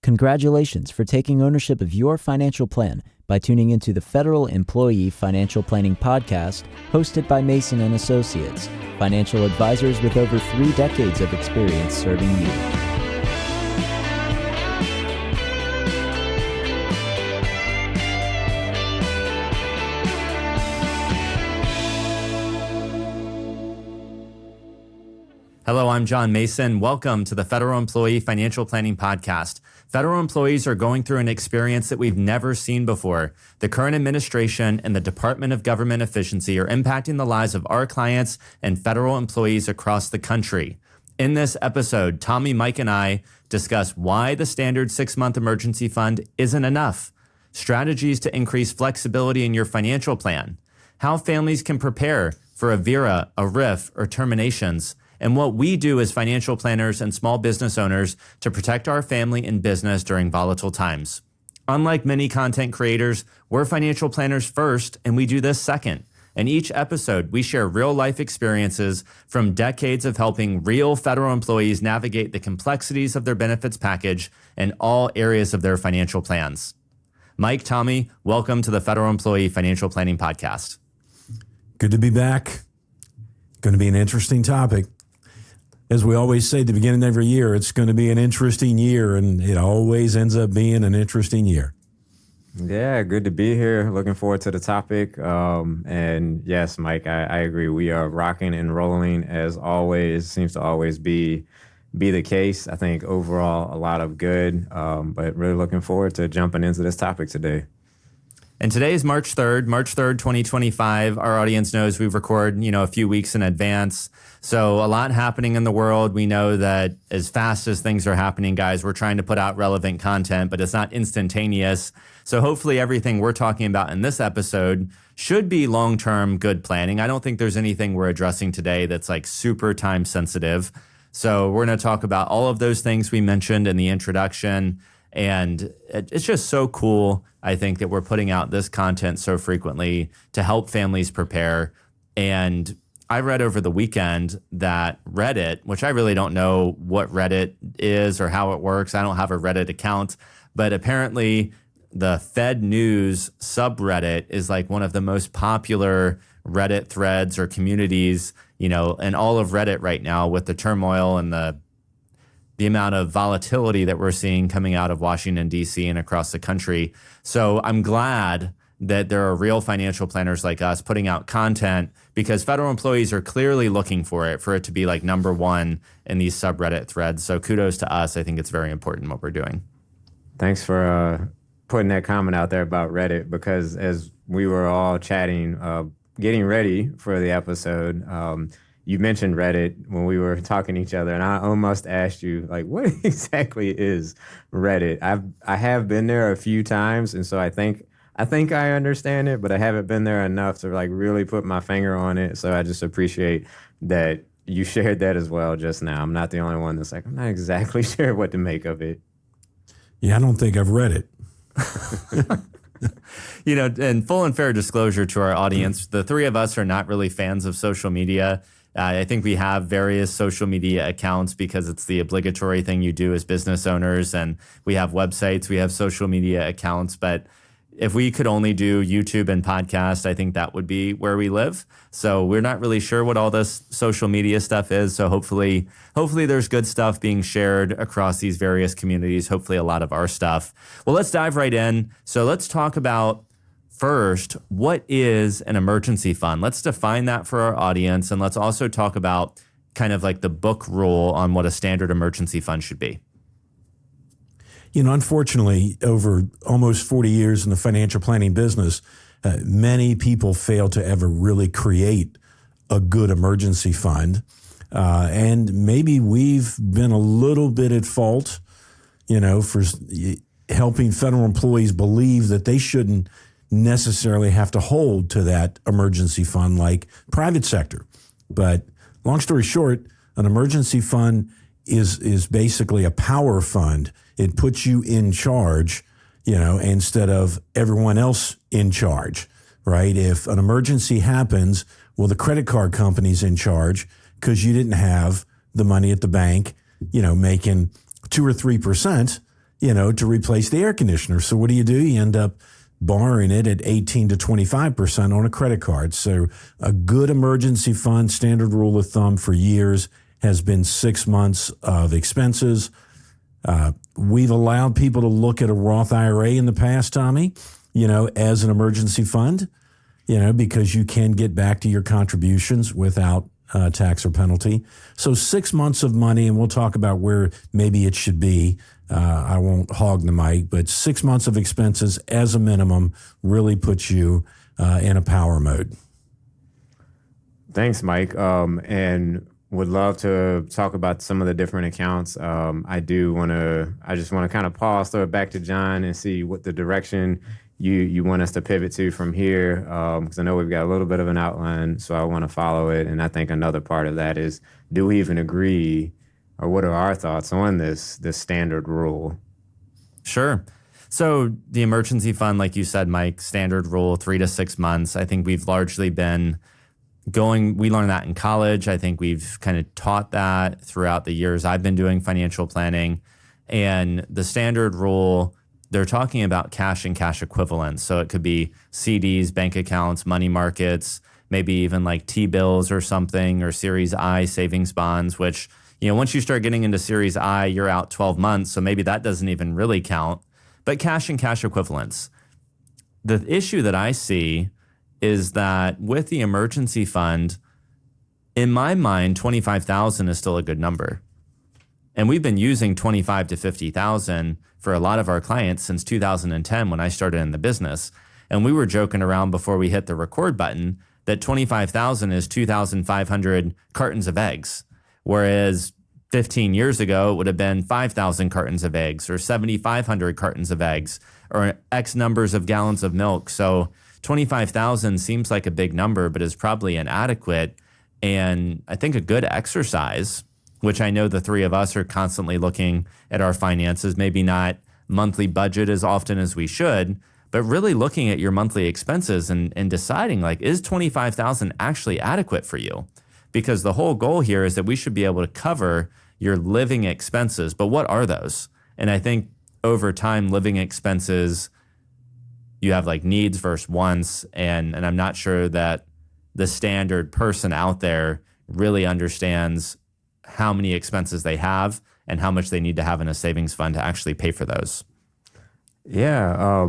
Congratulations for taking ownership of your financial plan by tuning into the Federal Employee Financial Planning Podcast, hosted by Mason & Associates, financial advisors with over 3 decades of experience serving you. Hello, I'm John Mason. Welcome to the Federal Employee Financial Planning Podcast. Federal employees are going through an experience that we've never seen before. The current administration and the Department of Government Efficiency are impacting the lives of our clients and federal employees across the country. In this episode, Tommy, Mike, and I discuss why the standard 6-month emergency fund isn't enough, strategies to increase flexibility in your financial plan, how families can prepare for a VERA, a RIF, or terminations, and what we do as financial planners and small business owners to protect our family and business during volatile times. Unlike many content creators, we're financial planners first, and we do this second. In each episode, we share real-life experiences from decades of helping real federal employees navigate the complexities of their benefits package in all areas of their financial plans. Mike, Tommy, welcome to the Federal Employee Financial Planning Podcast. Good to be back. Going to be an interesting topic. As we always say at the beginning of every year, it's going to be an interesting year, and it always ends up being an interesting year. Yeah, good to be here. Looking forward to the topic. And yes, Mike, I agree. We are rocking and rolling as always. Seems to always be the case. I think overall a lot of good, but really looking forward to jumping into this topic today. And today is March 3rd, 2025. Our audience knows we record, a few weeks in advance. So a lot happening in the world. We know that as fast as things are happening, guys, we're trying to put out relevant content, but it's not instantaneous. So hopefully everything we're talking about in this episode should be long-term good planning. I don't think there's anything we're addressing today that's like super time sensitive. So we're going to talk about all of those things we mentioned in the introduction. And it's just so cool, I think, that we're putting out this content so frequently to help families prepare. And I read over the weekend that Reddit, which I really don't know what Reddit is or how it works. I don't have a Reddit account, but apparently the Fed News subreddit is like one of the most popular Reddit threads or communities, in all of Reddit right now, with the turmoil and the amount of volatility that we're seeing coming out of Washington, D.C. and across the country. So I'm glad that there are real financial planners like us putting out content, because federal employees are clearly looking for it to be like number one in these subreddit threads. So kudos to us. I think it's very important what we're doing. Thanks for putting that comment out there about Reddit, because as we were all chatting, getting ready for the episode, you mentioned Reddit when we were talking to each other, and I almost asked you, like, what exactly is Reddit? I have been there a few times, and so I think I understand it, but I haven't been there enough to like really put my finger on it. So I just appreciate that you shared that as well just now. I'm not the only one that's like, I'm not exactly sure what to make of it. Yeah, I don't think I've read it. And full and fair disclosure to our audience, the three of us are not really fans of social media. I think we have various social media accounts because it's the obligatory thing you do as business owners, and we have websites, we have social media accounts, but if we could only do YouTube and podcast, I think that would be where we live. So we're not really sure what all this social media stuff is. So hopefully there's good stuff being shared across these various communities, hopefully a lot of our stuff. Well, let's dive right in. So let's talk about first, what is an emergency fund? Let's define that for our audience. And let's also talk about kind of like the book rule on what a standard emergency fund should be. Unfortunately, over almost 40 years in the financial planning business, many people fail to ever really create a good emergency fund. And maybe we've been a little bit at fault, for helping federal employees believe that they shouldn't necessarily have to hold to that emergency fund like private sector. But long story short, an emergency fund is basically a power fund. It puts you in charge, instead of everyone else in charge, right? If an emergency happens, well, the credit card company's in charge because you didn't have the money at the bank, making 2 or 3%, to replace the air conditioner. So what do? You end up borrowing it at 18 to 25% on a credit card. So a good emergency fund, standard rule of thumb for years, has been 6 months of expenses. We've allowed people to look at a Roth IRA in the past, Tommy, as an emergency fund, because you can get back to your contributions without tax or penalty. So 6 months of money, and we'll talk about where maybe it should be. I won't hog the mic, but 6 months of expenses as a minimum really puts you in a power mode. Thanks, Mike. And would love to talk about some of the different accounts. I just want to kind of pause, throw it back to John and see what the direction you want us to pivot to from here. Because I know we've got a little bit of an outline, so I want to follow it. And I think another part of that is, do we even agree, or what are our thoughts on this standard rule? Sure. So the emergency fund, like you said, Mike, standard rule, 3 to 6 months. I think we've largely been we learned that in college. I think we've kind of taught that throughout the years I've been doing financial planning. And the standard rule, they're talking about cash and cash equivalents. So it could be CDs, bank accounts, money markets, maybe even like T-bills or something, or Series I savings bonds, which, once you start getting into Series I, you're out 12 months. So maybe that doesn't even really count. But cash and cash equivalents. The issue that I see is that with the emergency fund, in my mind, 25,000 is still a good number. And we've been using 25 to 50,000 for a lot of our clients since 2010 when I started in the business. And we were joking around before we hit the record button that 25,000 is 2,500 cartons of eggs, whereas 15 years ago it would have been 5,000 cartons of eggs, or 7,500 cartons of eggs, or X numbers of gallons of milk. So 25,000 seems like a big number, but is probably inadequate. And I think a good exercise, which I know the three of us are constantly looking at our finances, maybe not monthly budget as often as we should, but really looking at your monthly expenses and deciding, like, is 25,000 actually adequate for you? Because the whole goal here is that we should be able to cover your living expenses. But what are those? And I think over time, living expenses, you have like needs versus wants, and I'm not sure that the standard person out there really understands how many expenses they have and how much they need to have in a savings fund to actually pay for those. Yeah,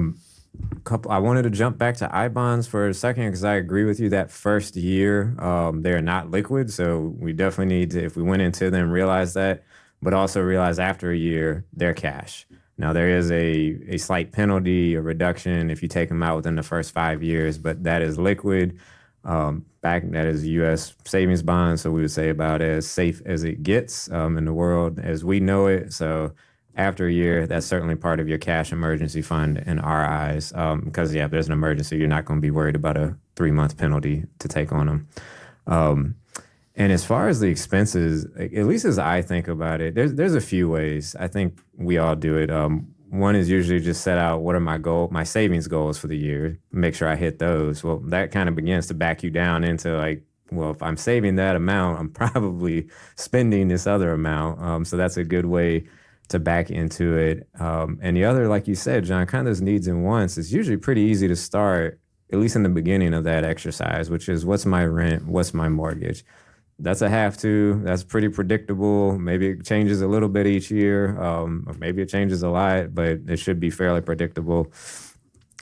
I wanted to jump back to I-bonds for a second, because I agree with you that first year they're not liquid, so we definitely need to, if we went into them, realize that, but also realize after a year they're cash. Now, there is a slight penalty or reduction if you take them out within the first 5 years, but that is liquid. That is U.S. savings bonds, so we would say about as safe as it gets in the world as we know it. So after a year, that's certainly part of your cash emergency fund in our eyes, because, if there's an emergency, you're not going to be worried about a 3-month penalty to take on them. And as far as the expenses, at least as I think about it, there's a few ways. I think we all do it. One is usually just set out what are my savings goals for the year, make sure I hit those. Well, that kind of begins to back you down into like, well, if I'm saving that amount, I'm probably spending this other amount. So that's a good way to back into it. And the other, like you said, John, kind of those needs and wants, is usually pretty easy to start, at least in the beginning of that exercise, which is, what's my rent? What's my mortgage? That's a have to. That's pretty predictable. Maybe it changes a little bit each year, or maybe it changes a lot, but it should be fairly predictable.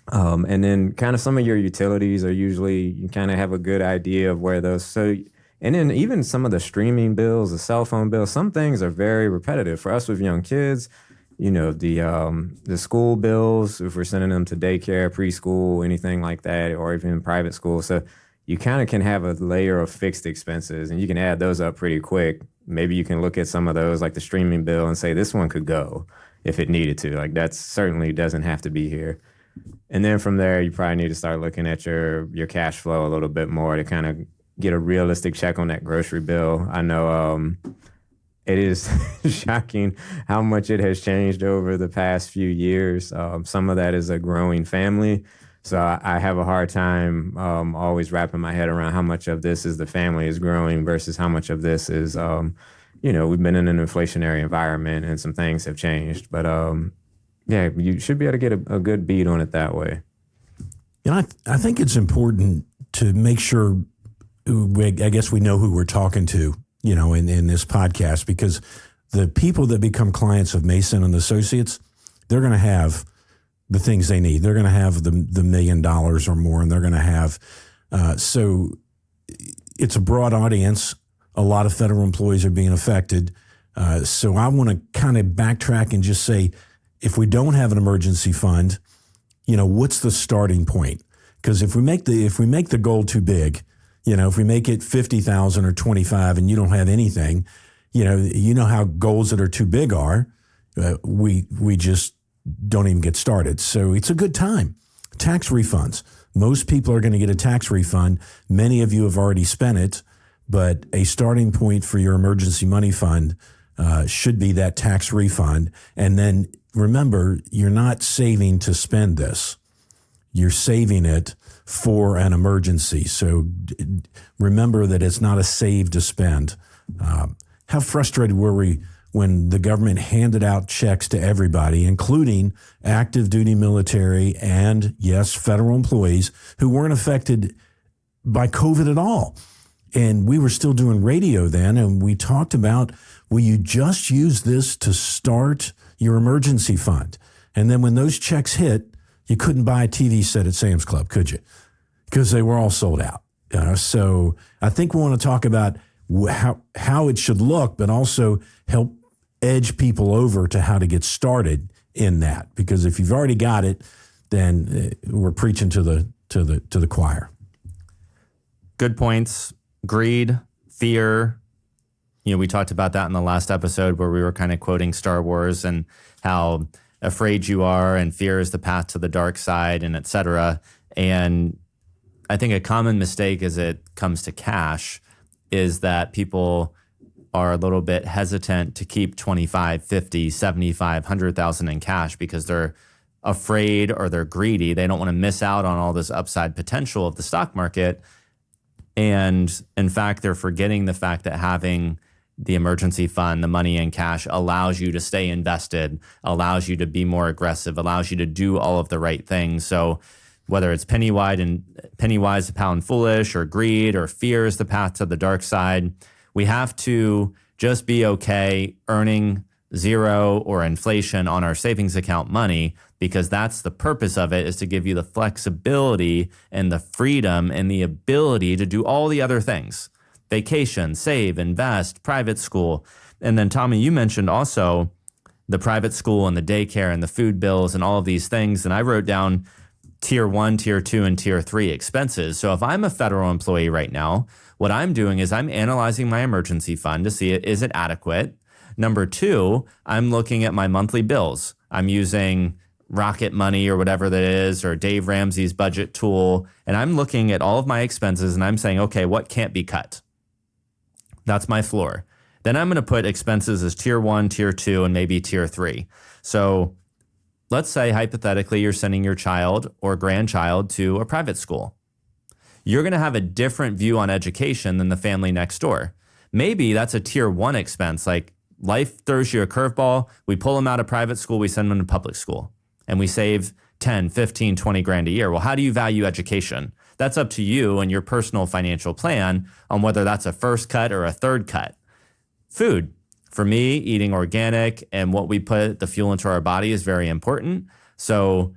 And then kind of some of your utilities are usually, you kind of have a good idea of where those. So, and then even some of the streaming bills, the cell phone bills, some things are very repetitive. For us with young kids, the school bills, if we're sending them to daycare, preschool, anything like that, or even private school. So you kind of can have a layer of fixed expenses, and you can add those up pretty quick. Maybe you can look at some of those, like the streaming bill, and say this one could go if it needed to. Like, that certainly doesn't have to be here. And then from there, you probably need to start looking at your cash flow a little bit more to kind of get a realistic check on that grocery bill. I know it is shocking how much it has changed over the past few years. Some of that is a growing family. So I have a hard time always wrapping my head around how much of this is the family is growing versus how much of this is, we've been in an inflationary environment and some things have changed. But Yeah, you should be able to get a good beat on it that way. I think it's important to make sure, I guess we know who we're talking to, in this podcast, because the people that become clients of Mason and Associates, they're going to have the things they need. They're going to have the $1 million or more, and they're going to have, so it's a broad audience. A lot of federal employees are being affected. So I want to kind of backtrack and just say, if we don't have an emergency fund, what's the starting point? Because if we make the goal too big, if we make it 50,000 or 25 and you don't have anything, how goals that are too big are, we just don't even get started. So it's a good time. Tax refunds. Most people are going to get a tax refund. Many of you have already spent it, but a starting point for your emergency money fund should be that tax refund. And then remember, you're not saving to spend this. You're saving it for an emergency. So remember that it's not a save to spend. How frustrated were we when the government handed out checks to everybody, including active duty military and, yes, federal employees who weren't affected by COVID at all. And we were still doing radio then, and we talked about, will you just use this to start your emergency fund? And then when those checks hit, you couldn't buy a TV set at Sam's Club, could you? Because they were all sold out. So I think we want to talk about how it should look, but also help edge people over to how to get started in that. Because if you've already got it, then we're preaching to the choir. Good points. Greed, fear. We talked about that in the last episode where we were kind of quoting Star Wars and how afraid you are, and fear is the path to the dark side, and et cetera. And I think a common mistake as it comes to cash is that people are a little bit hesitant to keep 25, 50, 75, 100,000 in cash because they're afraid or they're greedy. They don't want to miss out on all this upside potential of the stock market. And in fact, they're forgetting the fact that having the emergency fund, the money in cash, allows you to stay invested, allows you to be more aggressive, allows you to do all of the right things. So whether it's penny wise, the pound foolish, or greed, or fear is the path to the dark side, we have to just be okay earning zero or inflation on our savings account money, because that's the purpose of it, is to give you the flexibility and the freedom and the ability to do all the other things. Vacation, save, invest, private school. And then Tommy, you mentioned also the private school and the daycare and the food bills and all of these things. And I wrote down tier 1, tier 2, and tier 3 expenses. So if I'm a federal employee right now, what I'm doing is I'm analyzing my emergency fund to see is it adequate. Number 2, I'm looking at my monthly bills. I'm using Rocket Money or whatever that is, or Dave Ramsey's budget tool. And I'm looking at all of my expenses and I'm saying, okay, what can't be cut? That's my floor. Then I'm going to put expenses as tier 1, tier 2, and maybe tier 3. So let's say hypothetically you're sending your child or grandchild to a private school. You're going to have a different view on education than the family next door. Maybe that's a tier 1 expense. Like life throws you a curveball. We pull them out of private school. We send them to public school and we save 10, 15, 20 grand a year. Well, how do you value education? That's up to you and your personal financial plan on whether that's a first cut or a third cut. Food. For me, eating organic and what we put the fuel into our body is very important. So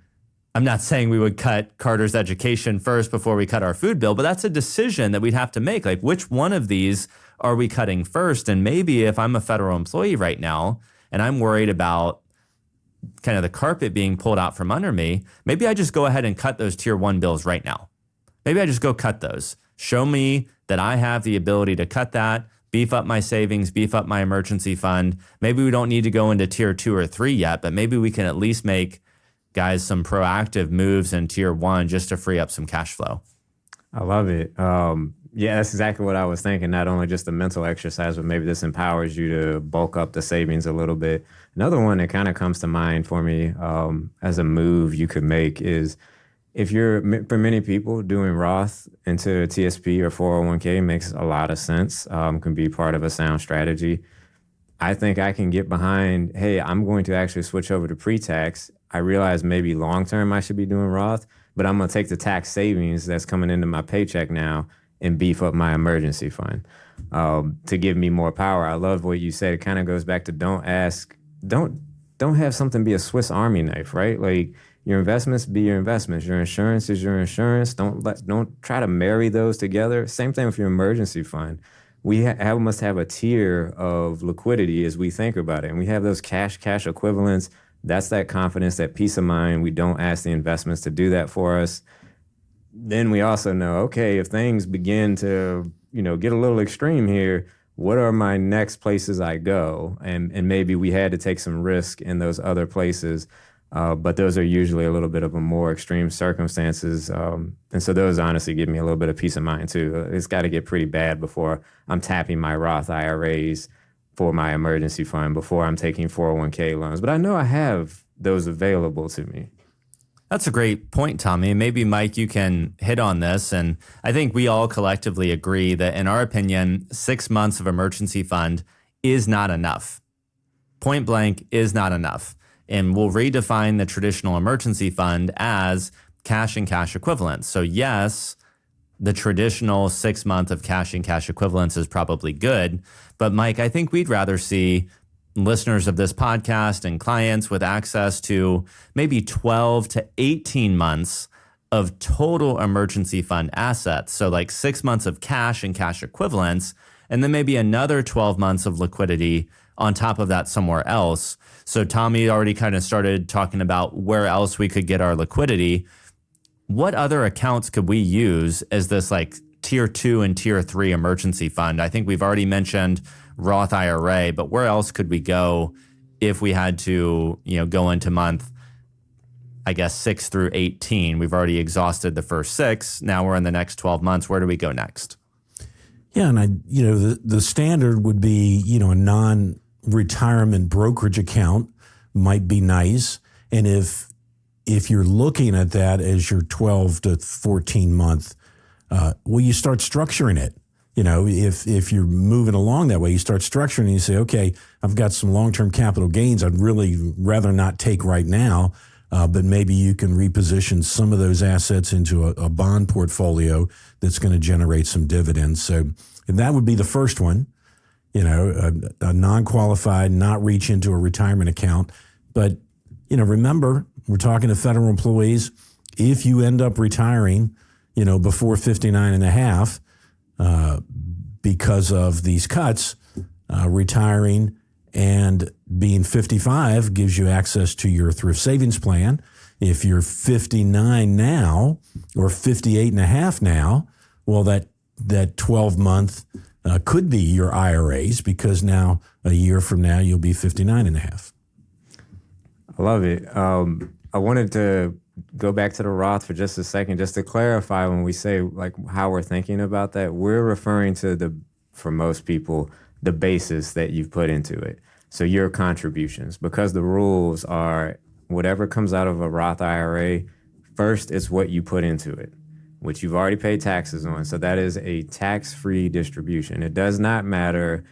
I'm not saying we would cut Carter's education first before we cut our food bill, but that's a decision that we'd have to make. Like, which one of these are we cutting first? And maybe if I'm a federal employee right now and I'm worried about kind of the carpet being pulled out from under me, maybe I just go ahead and cut those tier 1 bills right now. Maybe I just go cut those. Show me that I have the ability to cut that, beef up my savings, beef up my emergency fund. Maybe we don't need to go into tier 2 or 3 yet, but maybe we can at least make, guys, some proactive moves in tier 1 just to free up some cash flow. I love it. Yeah, that's exactly what I was thinking. Not only just a mental exercise, but maybe this empowers you to bulk up the savings a little bit. Another one that kind of comes to mind for me as a move you could make is, if you're, for many people, doing Roth into TSP or 401k makes a lot of sense, can be part of a sound strategy. I think I can get behind, hey, I'm going to actually switch over to pre-tax I realize maybe long-term I should be doing Roth, but I'm going to take the tax savings that's coming into my paycheck now and beef up my emergency fund to give me more power. I love what you said. It kind of goes back to don't have something be a Swiss Army knife, right? Like your investments be your investments. Your insurance is your insurance. Don't try to marry those together. Same thing with your emergency fund. We must have a tier of liquidity as we think about it. And we have those cash equivalents. That's that confidence, that peace of mind. We don't ask the investments to do that for us. Then we also know, okay, if things begin to, get a little extreme here, what are my next places I go? And maybe we had to take some risk in those other places. But those are usually a little bit of a more extreme circumstances. And so those honestly give me a little bit of peace of mind too. It's got to get pretty bad before I'm tapping my Roth IRAs for my emergency fund, before I'm taking 401k loans. But I know I have those available to me. That's a great point, Tommy. Maybe, Mike, you can hit on this. And I think we all collectively agree that, in our opinion, 6 months of emergency fund is not enough. Point blank is not enough. And we'll redefine the traditional emergency fund as cash and cash equivalents. So yes, the traditional 6 month of cash and cash equivalents is probably good. But Mike, I think we'd rather see listeners of this podcast and clients with access to maybe 12 to 18 months of total emergency fund assets. So like 6 months of cash and cash equivalents, and then maybe another 12 months of liquidity on top of that somewhere else. So Tommy already kind of started talking about where else we could get our liquidity. What other accounts could we use as this like tier 2 and tier 3 emergency fund? I think we've already mentioned Roth IRA, but where else could we go if we had to, go into month, 6 through 18? We've already exhausted the first 6. Now we're in the next 12 months. Where do we go next? Yeah, and the standard would be, a non-retirement brokerage account might be nice. And if you're looking at that as your 12 to 14 month, you start structuring it. If you're moving along that way, you start structuring and you say, okay, I've got some long-term capital gains I'd really rather not take right now, but maybe you can reposition some of those assets into a bond portfolio that's going to generate some dividends. So that would be the first one, a non-qualified, not reach into a retirement account. But, remember, we're talking to federal employees. If you end up retiring, before 59 and a half, because of these cuts, retiring and being 55 gives you access to your thrift savings plan. If you're 59 now or 58 and a half now, well, that 12 month could be your IRAs, because now a year from now you'll be 59 and a half. I love it. I wanted to go back to the Roth for just a second, just to clarify. When we say like how we're thinking about that, we're referring to for most people, the basis that you've put into it. So your contributions, because the rules are whatever comes out of a Roth IRA, first it's what you put into it, which you've already paid taxes on. So that is a tax-free distribution. It does not matter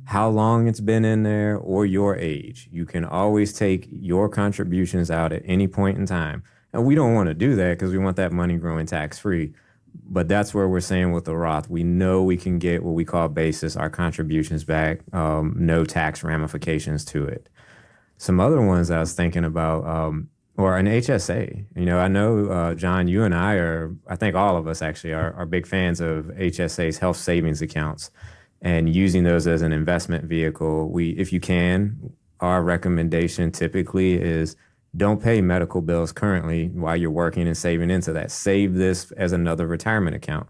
how long it's been in there or your age. You can always take your contributions out at any point in time. And we don't want to do that because we want that money growing tax-free. But that's where we're saying with the Roth, we know we can get what we call basis, our contributions back, no tax ramifications to it. Some other ones I was thinking about, or an HSA. I know, John, you and I think all of us actually are big fans of HSAs, health savings accounts, and using those as an investment vehicle. If you can, our recommendation typically is don't pay medical bills currently while you're working and saving into that. Save this as another retirement account.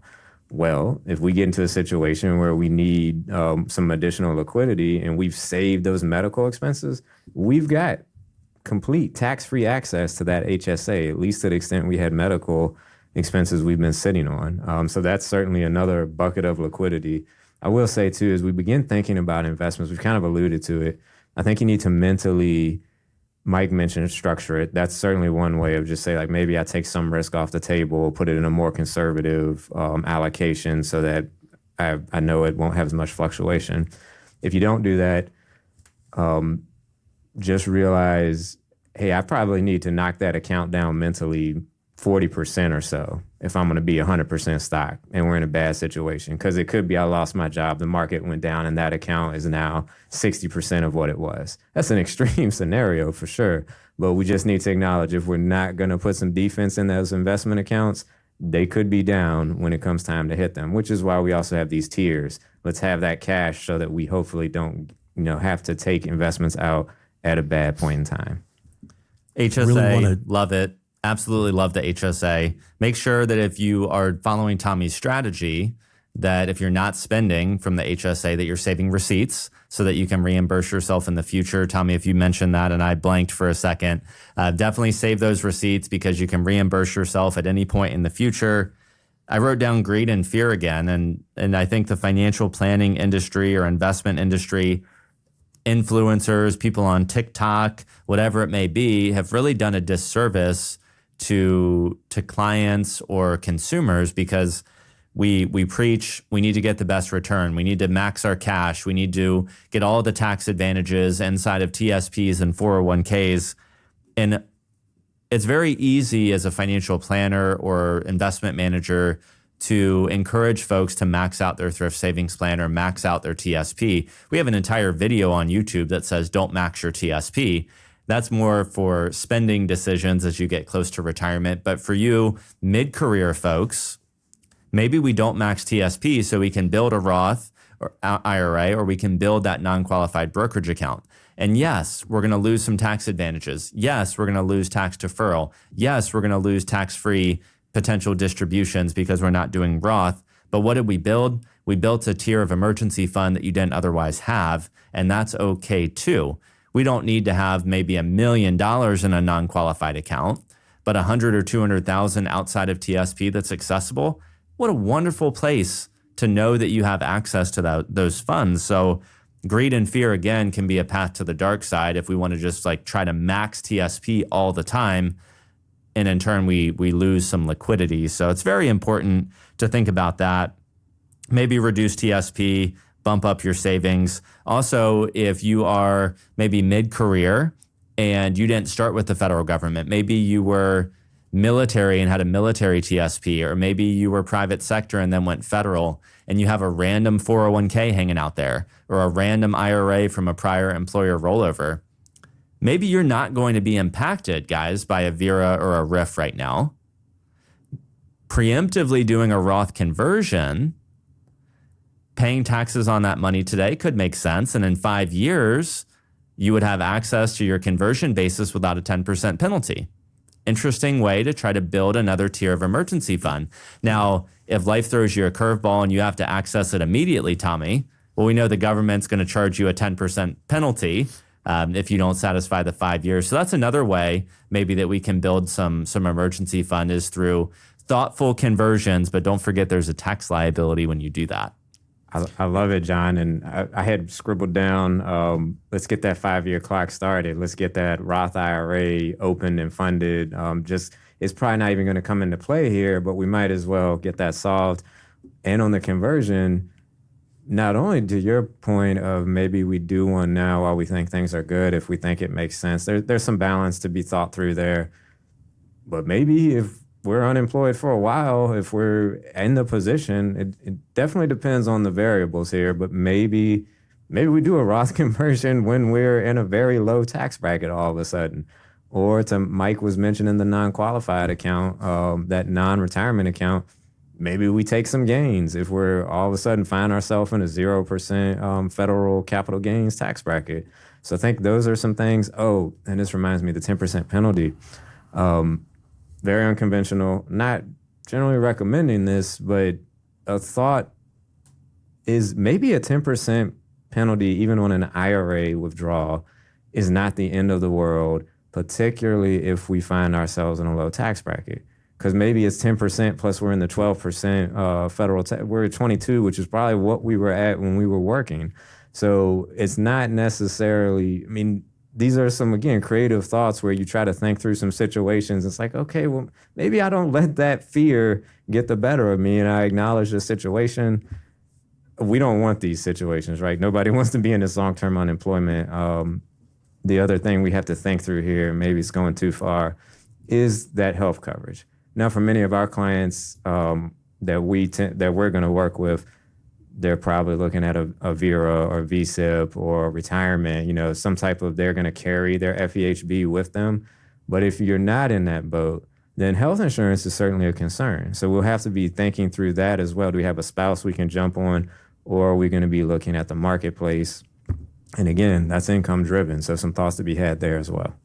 Well, if we get into a situation where we need some additional liquidity and we've saved those medical expenses, we've got complete tax-free access to that HSA, at least to the extent we had medical expenses we've been sitting on. So that's certainly another bucket of liquidity. I will say, too, as we begin thinking about investments, we've kind of alluded to it. I think you need to mentally, Mike mentioned, structure it. That's certainly one way of just say, like, maybe I take some risk off the table, put it in a more conservative allocation so that I know it won't have as much fluctuation. If you don't do that, just realize hey, I probably need to knock that account down mentally 40% or so if I'm going to be 100% stock and we're in a bad situation. Because it could be I lost my job, the market went down, and that account is now 60% of what it was. That's an extreme scenario for sure. But we just need to acknowledge if we're not going to put some defense in those investment accounts, they could be down when it comes time to hit them, which is why we also have these tiers. Let's have that cash so that we hopefully don't have to take investments out at a bad point in time. HSA, love it. Absolutely love the HSA. Make sure that if you are following Tommy's strategy, that if you're not spending from the HSA, that you're saving receipts so that you can reimburse yourself in the future. Tommy, if you mentioned that and I blanked for a second, definitely save those receipts because you can reimburse yourself at any point in the future. I wrote down greed and fear again, and I think the financial planning industry or investment industry, influencers, people on TikTok, whatever it may be, have really done a disservice to clients or consumers because we preach we need to get the best return. We need to max our cash. We need to get all the tax advantages inside of TSPs and 401ks. And it's very easy as a financial planner or investment manager to encourage folks to max out their thrift savings plan or max out their TSP. We have an entire video on YouTube that says don't max your TSP. That's more for spending decisions as you get close to retirement. But for you mid-career folks, maybe we don't max TSP so we can build a Roth or IRA, or we can build that non-qualified brokerage account. And yes, we're going to lose some tax advantages. Yes, we're going to lose tax deferral. Yes, we're going to lose tax-free potential distributions because we're not doing Roth. But what did we build? We built a tier of emergency fund that you didn't otherwise have, and that's okay too. We don't need to have maybe $1 million in a non-qualified account, but 100 or 200,000 outside of TSP that's accessible. What a wonderful place to know that you have access to those funds. So greed and fear, again, can be a path to the dark side if we want to just try to max TSP all the time. And in turn, we lose some liquidity. So it's very important to think about that. Maybe reduce TSP, bump up your savings. Also, if you are maybe mid-career and you didn't start with the federal government, maybe you were military and had a military TSP, or maybe you were private sector and then went federal, and you have a random 401k hanging out there or a random IRA from a prior employer rollover. Maybe you're not going to be impacted, guys, by a VERA or a RIF right now. Preemptively doing a Roth conversion, paying taxes on that money today could make sense. And in 5 years, you would have access to your conversion basis without a 10% penalty. Interesting way to try to build another tier of emergency fund. Now, if life throws you a curveball and you have to access it immediately, Tommy, well, we know the government's going to charge you a 10% penalty if you don't satisfy the 5 years. So that's another way maybe that we can build some emergency fund is through thoughtful conversions, but don't forget there's a tax liability when you do that. I love it, John. And I had scribbled down, let's get that 5-year clock started. Let's get that Roth IRA opened and funded. It's probably not even going to come into play here, but we might as well get that solved. And on the conversion, not only to your point of maybe we do one now while we think things are good, if we think it makes sense, there's some balance to be thought through there. But maybe if we're unemployed for a while, if we're in the position, it definitely depends on the variables here, but maybe we do a Roth conversion when we're in a very low tax bracket all of a sudden. Or to Mike was mentioning the non-qualified account, that non-retirement account, maybe we take some gains if we're all of a sudden find ourselves in a 0% federal capital gains tax bracket. So I think those are some things. Oh, and this reminds me, the 10% penalty. Very unconventional, not generally recommending this, but a thought is maybe a 10% penalty, even on an IRA withdrawal, is not the end of the world, particularly if we find ourselves in a low tax bracket. Because maybe it's 10% plus we're in the 12% federal tax. We're at 22, which is probably what we were at when we were working. So it's not necessarily, these are some, again, creative thoughts where you try to think through some situations. It's like, okay, well, maybe I don't let that fear get the better of me and I acknowledge the situation. We don't want these situations, right? Nobody wants to be in this long-term unemployment. the other thing we have to think through here, maybe it's going too far, is that health coverage. Now, for many of our clients that we're going to work with, they're probably looking at a VERA or VSIP or retirement, some type of, they're going to carry their FEHB with them. But if you're not in that boat, then health insurance is certainly a concern. So we'll have to be thinking through that as well. Do we have a spouse we can jump on, or are we going to be looking at the marketplace? And again, that's income driven. So some thoughts to be had there as well.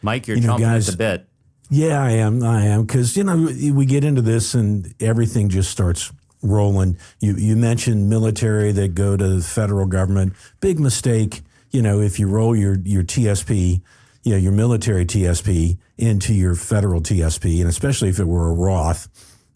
Mike, you're chomping at the bit. Yeah, I am. Because, we get into this and everything just starts rolling. You mentioned military that go to the federal government. Big mistake, if you roll your TSP, your military TSP into your federal TSP, and especially if it were a Roth,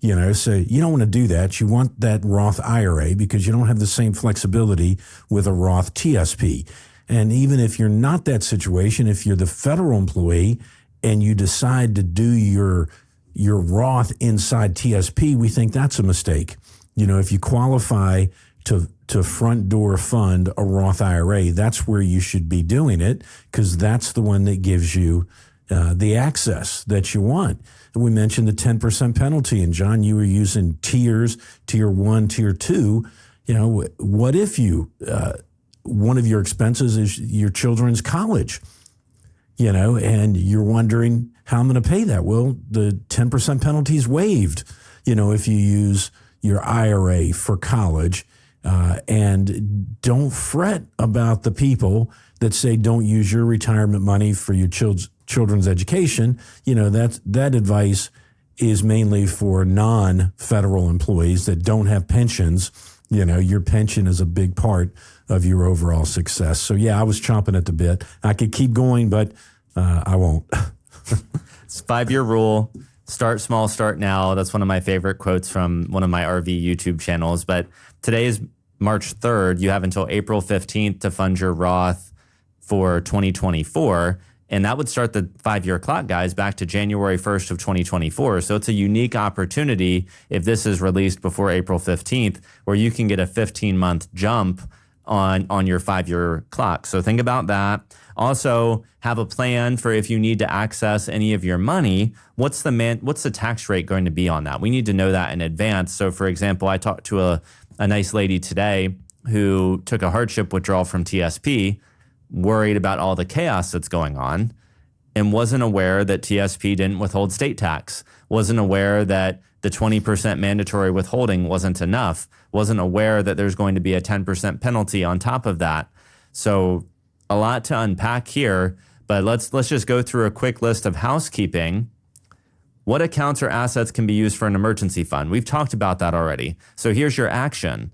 so you don't want to do that. You want that Roth IRA because you don't have the same flexibility with a Roth TSP. And even if you're not that situation, if you're the federal employee and you decide to do your Roth inside TSP, we think that's a mistake. If you qualify to front door fund a Roth IRA, that's where you should be doing it because that's the one that gives you the access that you want. And we mentioned the 10% penalty, and John, you were using tiers, tier 1, tier 2. What if one of your expenses is your children's college, and you're wondering how I'm going to pay that? Well, the 10% penalty is waived, if you use your IRA for college. And don't fret about the people that say don't use your retirement money for your children's education. That advice is mainly for non-federal employees that don't have pensions. Your pension is a big part of your overall success. So yeah, I was chomping at the bit. I could keep going, but I won't. It's 5-year rule. Start small, start now. That's one of my favorite quotes from one of my RV YouTube channels. But today is March 3rd. You have until April 15th to fund your Roth for 2024. And that would start the 5-year clock, guys, back to January 1st of 2024. So it's a unique opportunity if this is released before April 15th, where you can get a 15-month jump on your 5-year clock. So think about that. Also, have a plan for if you need to access any of your money, what's the tax rate going to be on that? We need to know that in advance. So for example, I talked to a nice lady today who took a hardship withdrawal from TSP, worried about all the chaos that's going on, and wasn't aware that TSP didn't withhold state tax, wasn't aware that the 20% mandatory withholding wasn't enough, wasn't aware that there's going to be a 10% penalty on top of that. So a lot to unpack here, but let's just go through a quick list of housekeeping. What accounts or assets can be used for an emergency fund? We've talked about that already. So here's your action.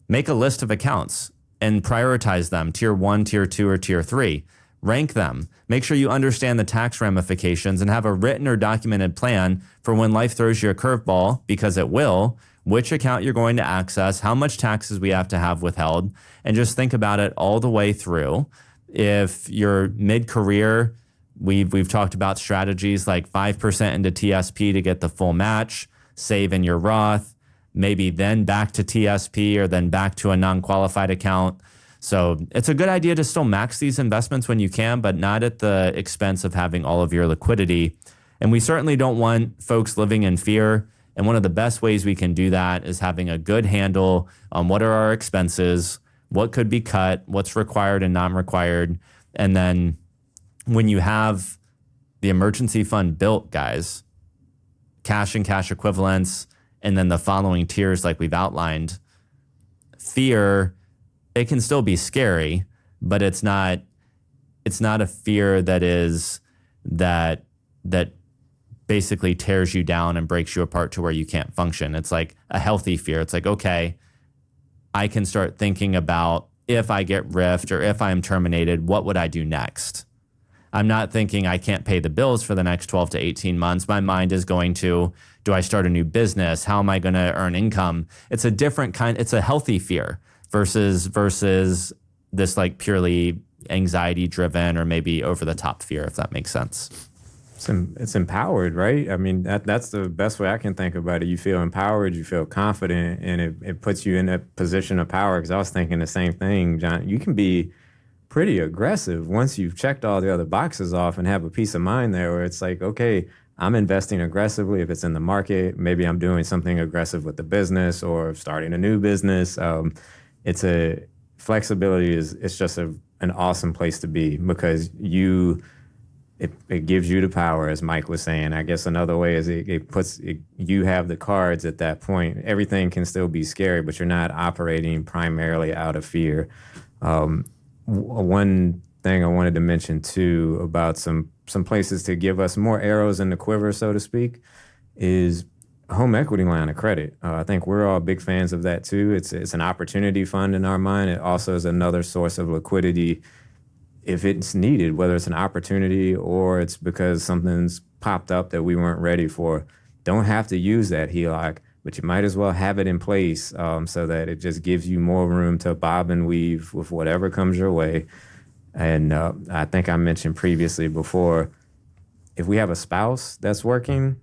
Make a list of accounts and prioritize them, tier 1, tier 2, or tier 3. Rank them. Make sure you understand the tax ramifications and have a written or documented plan for when life throws you a curveball, because it will, which account you're going to access, how much taxes we have to have withheld, and just think about it all the way through. If you're mid-career, we've talked about strategies like 5% into TSP to get the full match, save in your Roth, maybe then back to TSP or then back to a non-qualified account. So it's a good idea to still max these investments when you can, but not at the expense of having all of your liquidity. And we certainly don't want folks living in fear. And one of the best ways we can do that is having a good handle on what are our expenses, what could be cut, what's required and non-required. And then when you have the emergency fund built, guys, cash and cash equivalents, and then the following tiers like we've outlined, fear, it can still be scary, but it's not a fear that basically tears you down and breaks you apart to where you can't function. It's like a healthy fear. It's like, okay, I can start thinking about if I get riffed or if I'm terminated, what would I do next? I'm not thinking I can't pay the bills for the next 12 to 18 months. My mind is going to, do I start a new business? How am I going to earn income? It's a different kind, it's a healthy fear versus this like purely anxiety driven or maybe over the top fear, if that makes sense. It's empowered, right? I mean, that's the best way I can think about it. You feel empowered, you feel confident, and it puts you in a position of power. Because I was thinking the same thing, John. You can be pretty aggressive once you've checked all the other boxes off and have a peace of mind there where it's like, okay, I'm investing aggressively if it's in the market. Maybe I'm doing something aggressive with the business or starting a new business. Flexibility it's just an awesome place to be because it gives you the power, as Mike was saying. I guess another way is you have the cards at that point. Everything can still be scary, but you're not operating primarily out of fear. One thing I wanted to mention too about some places to give us more arrows in the quiver, so to speak, is home equity line of credit. I think we're all big fans of that too. It's an opportunity fund in our mind. It also is another source of liquidity if it's needed, whether it's an opportunity or it's because something's popped up that we weren't ready for. Don't have to use that HELOC, but you might as well have it in place so that it just gives you more room to bob and weave with whatever comes your way. And I think I mentioned previously before, if we have a spouse that's working,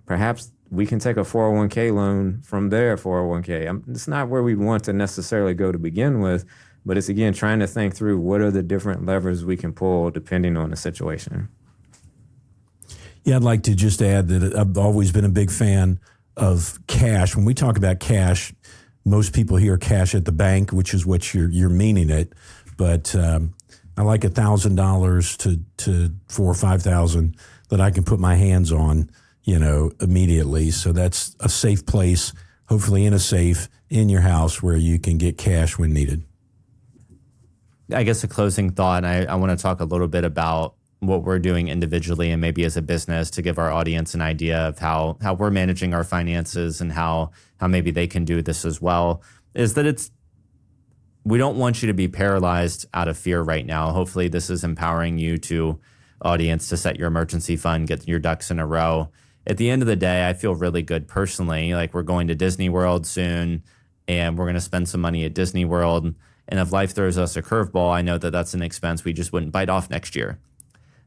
perhaps we can take a 401k loan from their 401k. It's not where we want to necessarily go to begin with, but it's, again, trying to think through what are the different levers we can pull depending on the situation. Yeah, I'd like to just add that I've always been a big fan of cash. When we talk about cash, most people hear cash at the bank, which is what you're meaning it. But I like $1,000 to $4,000 or $5,000 that I can put my hands on, immediately. So that's a safe place, hopefully in a safe in your house where you can get cash when needed. I guess a closing thought, I want to talk a little bit about what we're doing individually and maybe as a business to give our audience an idea of how we're managing our finances and how maybe they can do this as well, is that we don't want you to be paralyzed out of fear right now. Hopefully this is empowering you audience to set your emergency fund, get your ducks in a row. At the end of the day, I feel really good personally. Like we're going to Disney World soon and we're going to spend some money at Disney World. And if life throws us a curveball, I know that that's an expense we just wouldn't bite off next year.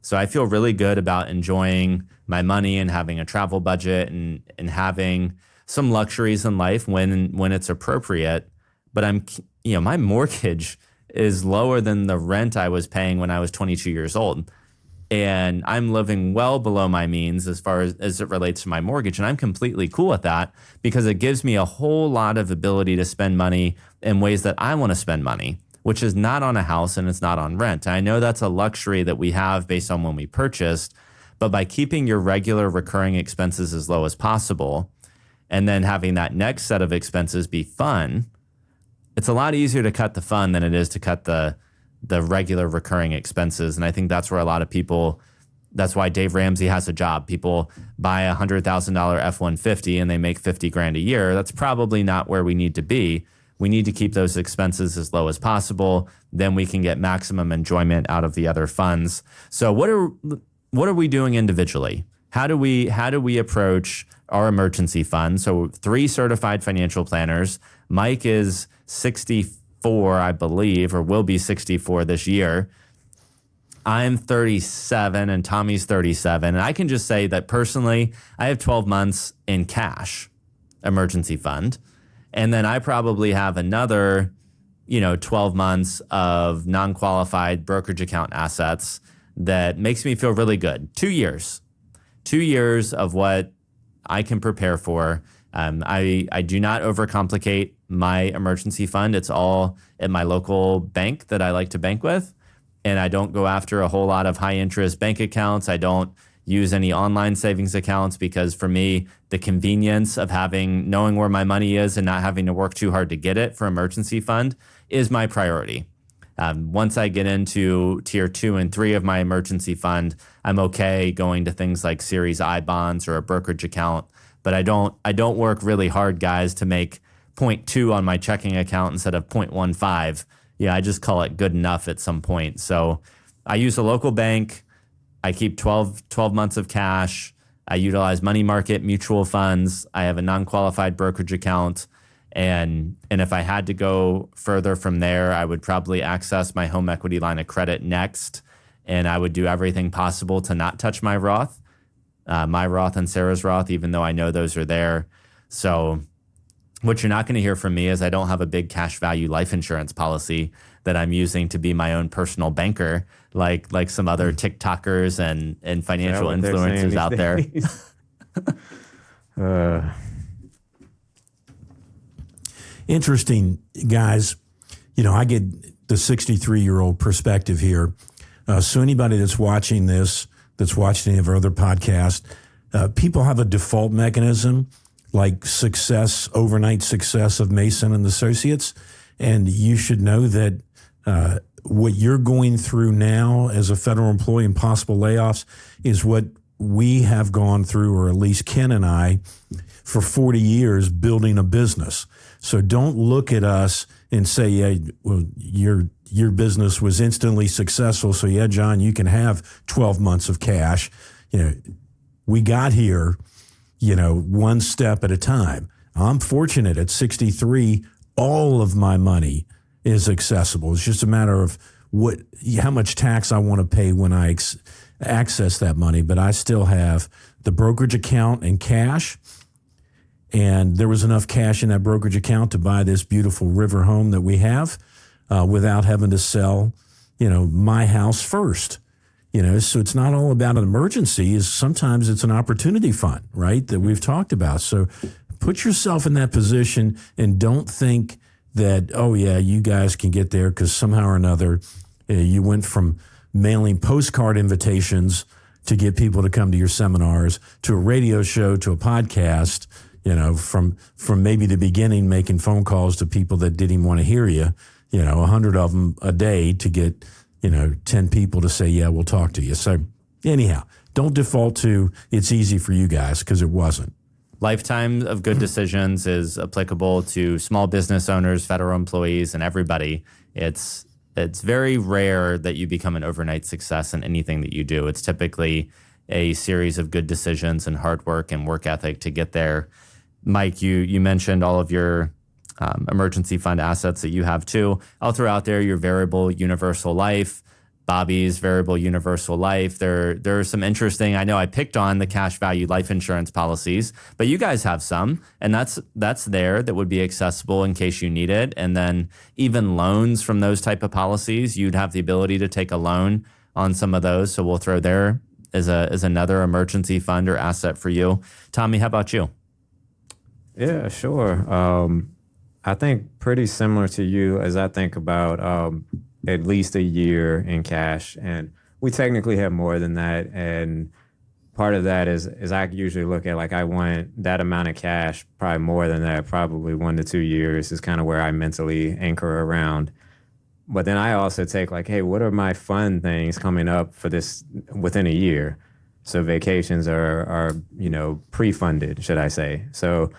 So I feel really good about enjoying my money and having a travel budget and having some luxuries in life when it's appropriate. But my mortgage is lower than the rent I was paying when I was 22 years old. And I'm living well below my means as far as it relates to my mortgage. And I'm completely cool with that because it gives me a whole lot of ability to spend money in ways that I want to spend money, which is not on a house and it's not on rent. I know that's a luxury that we have based on when we purchased, but by keeping your regular recurring expenses as low as possible and then having that next set of expenses be fun, it's a lot easier to cut the fun than it is to cut the regular recurring expenses. And I think that's where a lot of people, that's why Dave Ramsey has a job. People buy a $100,000 F-150 and they make $50,000 a year. That's probably not where we need to be. We need to keep those expenses as low as possible. Then we can get maximum enjoyment out of the other funds. So what are we doing individually? How do we approach our emergency fund? So 3 certified financial planners. Mike is 64, I believe, or will be 64 this year. I'm 37 and Tommy's 37. And I can just say that personally, I have 12 months in cash emergency fund. And then I probably have another, 12 months of non-qualified brokerage account assets that makes me feel really good. 2 years. 2 years of what I can prepare for. I do not overcomplicate my emergency fund. It's all at my local bank that I like to bank with. And I don't go after a whole lot of high interest bank accounts. I don't use any online savings accounts because for me, the convenience of knowing where my money is and not having to work too hard to get it for emergency fund is my priority. Once I get into tier 2 and 3 of my emergency fund, I'm okay going to things like Series I bonds or a brokerage account. But I don't work really hard, guys, to make 0.2 on my checking account instead of 0.15. Yeah, I just call it good enough at some point. So I use a local bank. I keep 12 months of cash. I utilize money market mutual funds. I have a non-qualified brokerage account. And if I had to go further from there, I would probably access my home equity line of credit next. And I would do everything possible to not touch my Roth and Sarah's Roth, even though I know those are there. So what you're not going to hear from me is I don't have a big cash value life insurance policy that I'm using to be my own personal banker, like some other TikTokers and financial influencers out there. Interesting, guys. I get the 63-year-old perspective here. So anybody that's watching this, that's watching any of our other podcasts, people have a default mechanism like overnight success of Mason and Associates. And you should know that what you're going through now as a federal employee and possible layoffs is what we have gone through, or at least Ken and I, for 40 years building a business. So don't look at us and say, yeah, well, your business was instantly successful, so yeah, John, you can have 12 months of cash. We got here, one step at a time. I'm fortunate at 63, all of my money is accessible. It's just a matter of how much tax I want to pay when I access that money. But I still have the brokerage account and cash. And there was enough cash in that brokerage account to buy this beautiful river home that we have without having to sell, my house first. So it's not all about an emergency. Sometimes it's an opportunity fund, right, that we've talked about. So put yourself in that position and don't think that, oh, yeah, you guys can get there because somehow or another you went from mailing postcard invitations to get people to come to your seminars to a radio show to a podcast, from maybe the beginning making phone calls to people that didn't even want to hear you, 100 of them a day to get, 10 people to say, yeah, we'll talk to you. So anyhow, don't default to it's easy for you guys, because it wasn't. Lifetime of good decisions is applicable to small business owners, federal employees, and everybody. It's very rare that you become an overnight success in anything that you do. It's typically a series of good decisions and hard work and work ethic to get there. Mike, you mentioned all of your emergency fund assets that you have too. I'll throw out there your variable universal life, Bobby's variable universal life. There are some interesting, I know I picked on the cash value life insurance policies, but you guys have some, and that's there that would be accessible in case you need it. And then even loans from those type of policies, you'd have the ability to take a loan on some of those. So we'll throw there as another emergency fund or asset for you. Tommy, how about you? Yeah, sure. I think pretty similar to you as I think about at least a year in cash. And we technically have more than that. And part of that is I usually look at, like, I want that amount of cash, probably more than that, probably 1 to 2 years is kind of where I mentally anchor around. But then I also take, like, hey, what are my fun things coming up for this within a year? So vacations are pre-funded, should I say. So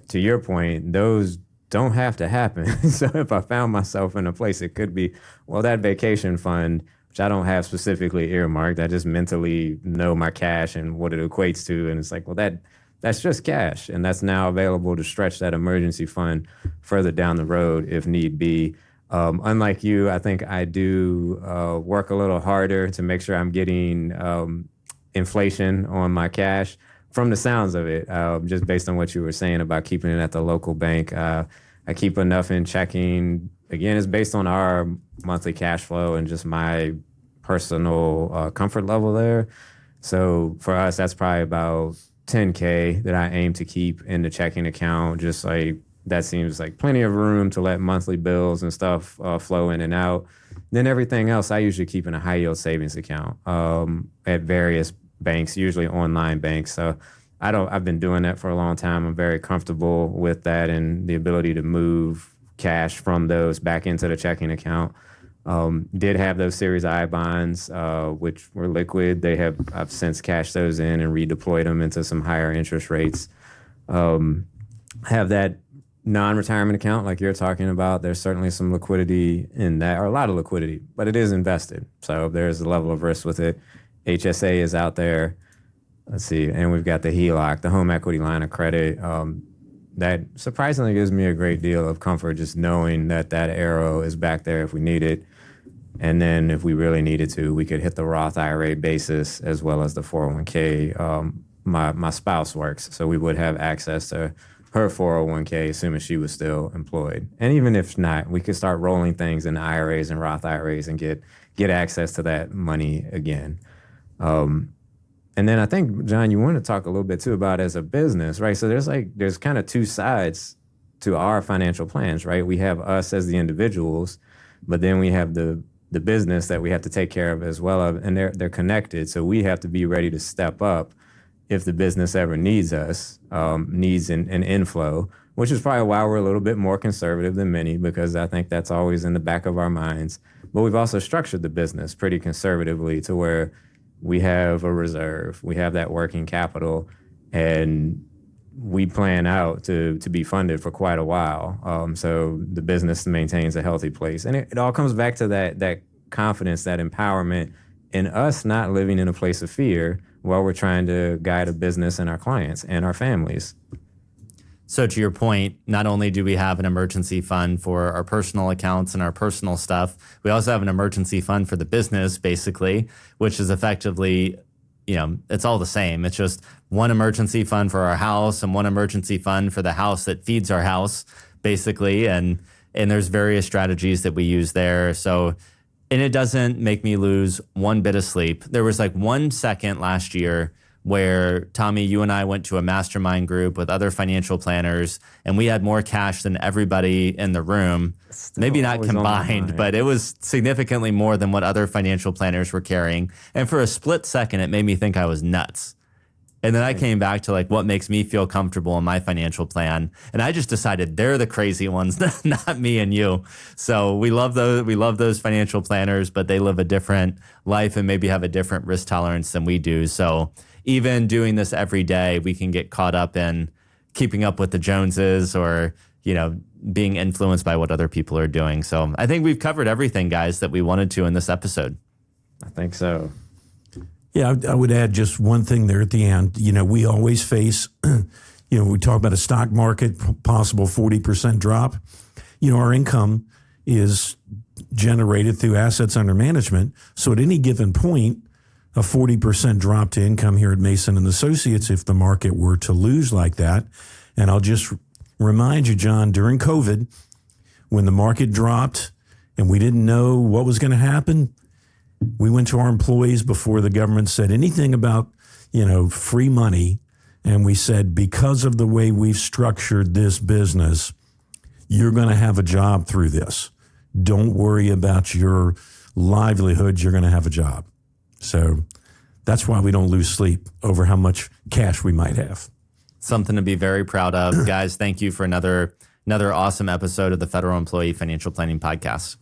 to your point, those don't have to happen. So if I found myself in a place, it could be, well, that vacation fund, which I don't have specifically earmarked, I just mentally know my cash and what it equates to. And it's like, well, that's just cash. And that's now available to stretch that emergency fund further down the road if need be. Unlike you, I think I do work a little harder to make sure I'm getting inflation on my cash. From the sounds of it, just based on what you were saying about keeping it at the local bank, I keep enough in checking. Again, it's based on our monthly cash flow and just my personal comfort level there. So for us, that's probably about $10K that I aim to keep in the checking account. Just like that seems like plenty of room to let monthly bills and stuff flow in and out. Then everything else, I usually keep in a high yield savings account at various banks, usually online banks. So I've been doing that for a long time. I'm very comfortable with that and the ability to move cash from those back into the checking account. Did have those Series I bonds, which were liquid. I've since cashed those in and redeployed them into some higher interest rates. Have that non-retirement account like you're talking about. There's certainly some liquidity in that, or a lot of liquidity, but it is invested. So there's a level of risk with it. HSA is out there. Let's see. And we've got the HELOC, the home equity line of credit. That surprisingly gives me a great deal of comfort just knowing that arrow is back there if we need it. And then if we really needed to, we could hit the Roth IRA basis as well as the 401k. My spouse works, so we would have access to her 401k, assuming she was still employed. And even if not, we could start rolling things in IRAs and Roth IRAs and get access to that money again. And then I think, John, you want to talk a little bit too about as a business, right? So there's kind of two sides to our financial plans, right? We have us as the individuals, but then we have the business that we have to take care of as well, and they're connected. So we have to be ready to step up if the business ever needs us, needs an inflow, which is probably why we're a little bit more conservative than many, because I think that's always in the back of our minds. But we've also structured the business pretty conservatively to where we have a reserve, we have that working capital, and we plan out to be funded for quite a while. So the business maintains a healthy place. And it all comes back to that confidence, that empowerment in us not living in a place of fear while we're trying to guide a business and our clients and our families. So to your point, not only do we have an emergency fund for our personal accounts and our personal stuff, we also have an emergency fund for the business, basically, which is effectively, it's all the same. It's just one emergency fund for our house and one emergency fund for the house that feeds our house, basically. And there's various strategies that we use there. So, and it doesn't make me lose one bit of sleep. There was like 1 second last year where, Tommy, you and I went to a mastermind group with other financial planners, and we had more cash than everybody in the room. Still maybe not combined, but it was significantly more than what other financial planners were carrying. And for a split second, it made me think I was nuts. And then I came back to like what makes me feel comfortable in my financial plan. And I just decided they're the crazy ones, not me and you. So we love those financial planners, but they live a different life and maybe have a different risk tolerance than we do. So even doing this every day, we can get caught up in keeping up with the Joneses or, being influenced by what other people are doing. So I think we've covered everything, guys, that we wanted to in this episode. I think so. Yeah, I would add just one thing there at the end. We always face, we talk about a stock market, possible 40% drop. Our income is generated through assets under management. So at any given point, a 40% drop to income here at Mason and Associates, if the market were to lose like that. And I'll just remind you, John, during COVID, when the market dropped and we didn't know what was going to happen, we went to our employees before the government said anything about, free money. And we said, because of the way we've structured this business, you're going to have a job through this. Don't worry about your livelihood. You're going to have a job. So that's why we don't lose sleep over how much cash we might have. Something to be very proud of. Guys, thank you for another awesome episode of the Federal Employee Financial Planning Podcast.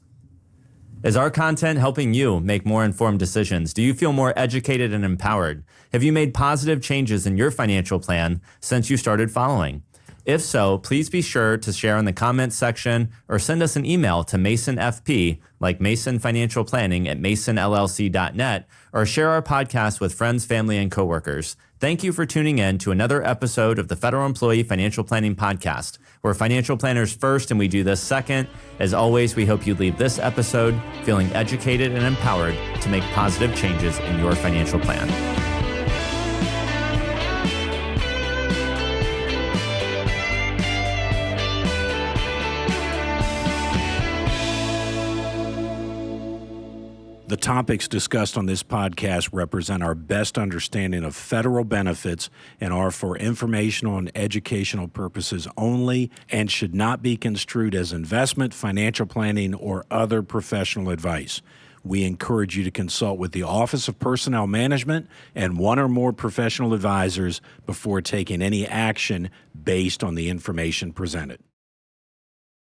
Is our content helping you make more informed decisions? Do you feel more educated and empowered? Have you made positive changes in your financial plan since you started following? If so, please be sure to share in the comments section or send us an email to MasonFP, like Mason Financial Planning at masonllc.net, or share our podcast with friends, family, and coworkers. Thank you for tuning in to another episode of the Federal Employee Financial Planning Podcast. We're financial planners first, and we do this second. As always, we hope you leave this episode feeling educated and empowered to make positive changes in your financial plan. The topics discussed on this podcast represent our best understanding of federal benefits and are for informational and educational purposes only and should not be construed as investment, financial planning, or other professional advice. We encourage you to consult with the Office of Personnel Management and one or more professional advisors before taking any action based on the information presented.